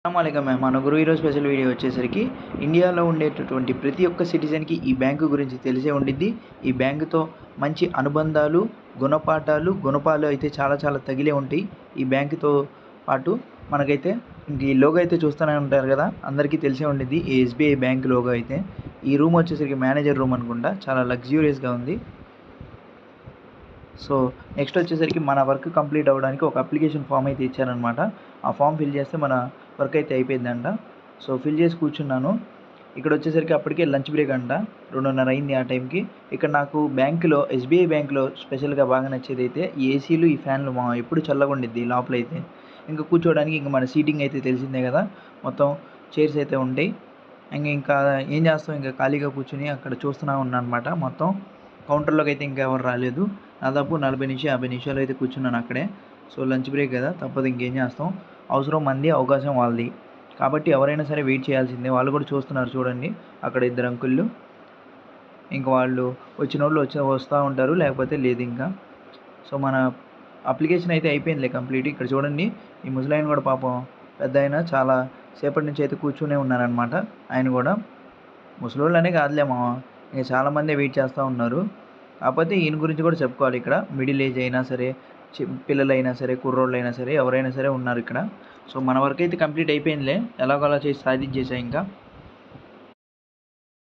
అస్సలాముఅలైకుం మన గురు ఈరోజు special video వచ్చేసరికి ఇండియాలో ఉండేటటువంటి ప్రతి ఒక్క సిటిజన్‌కి ఈ బ్యాంకు గురించి తెలిసే ఉండిద్ది. ఈ బ్యాంకుతో మంచి అనుబంధాలు, గుణపాలు అయితే చాలా చాలా తగిలే ఉంటాయి. ఈ బ్యాంకుతో పాటు మనకైతే ఇంక ఈ లోగో అయితే చూస్తూనే ఉంటారు కదా! అందరికీ తెలిసే ఉండిద్ది. ఈ ఎస్‌బీఐ బ్యాంక్ లోగో అయితే. ఈ రూమ్ వచ్చేసరికి మేనేజర్ రూమ్ అనుకుంటా. చాలా లగ్జూరియస్‌గా ఉంది. సో, నెక్స్ట్ వచ్చేసరికి మన వర్క్ కంప్లీట్ అవ్వడానికి ఒక అప్లికేషన్ ఫామ్ అయితే ఇచ్చారనమాట. ఆ ఫామ్ ఫిల్ చేస్తే మన వర్క్ అయితే అయిపోయిద్దంట. సో, ఫిల్ చేసి కూర్చున్నాను. ఇక్కడ వచ్చేసరికి అప్పటికే లంచ్ బ్రేక్ అంట. 2:30 అయింది ఆ టైంకి. ఇక్కడ నాకు బ్యాంకులో ఎస్‌బీఐ బ్యాంకులో స్పెషల్‌గా బాగా నచ్చేదైతే ఈ ఏసీలు, ఈ ఫ్యాన్లు ఎప్పుడు చల్లగా ఉండిద్ది లోపలైతే. ఇంకా కూర్చోవడానికి ఇంక మన సీటింగ్ అయితే తెలిసిందే కదా! మొత్తం చైర్స్ అయితే ఉంటాయి. ఇంకా ఏం చేస్తాం, ఇంకా ఖాళీగా కూర్చొని అక్కడ చూస్తున్నా ఉన్నానన్నమాట మొత్తం. కౌంటర్‌లోకి అయితే ఇంకా ఎవరు రాలేదు. దాదాపు 40 నుంచి 50 నిమిషాలు అయితే కూర్చున్నాను అక్కడే. సో, లంచ్ బ్రేక్ కదా! తప్పదు, ఇంకేం చేస్తాం. అవసరం మనది, అవకాశం వాళ్ళది. కాబట్టి ఎవరైనా సరే వెయిట్ చేయాల్సిందే. వాళ్ళు కూడా చూస్తున్నారు చూడండి. అక్కడ ఇద్దరు అంకుల్లు. ఇంక వాళ్ళు వచ్చినోళ్ళు వస్తా ఉంటారు. లేకపోతే లేదు ఇంకా. సో, మన అప్లికేషన్ అయితే అయిపోయిందిలే కంప్లీట్. ఇక్కడ చూడండి, ఈ ముసలాయన కూడా పాపం పెద్దాయన చాలా సేపటి నుంచి అయితే కూర్చునే ఉన్నారనమాట. ఆయన కూడా ముసలోళ్ళనే కాదులే ఇంక చాలామందే వెయిట్ చేస్తూ ఉన్నారు. కాకపోతే ఈయన గురించి కూడా చెప్పుకోవాలి ఇక్కడ. మిడిల్ ఏజ్ అయినా సరే, పిల్లలైనా సరే, కుర్రోళ్ళైనా సరే, ఎవరైనా సరే ఉన్నారిక్కడ. సో, మన వర్క్ అయితే కంప్లీట్ అయిపోయిందిలే. ఎలాగోలా చేసి సాధించేసా ఇంకా.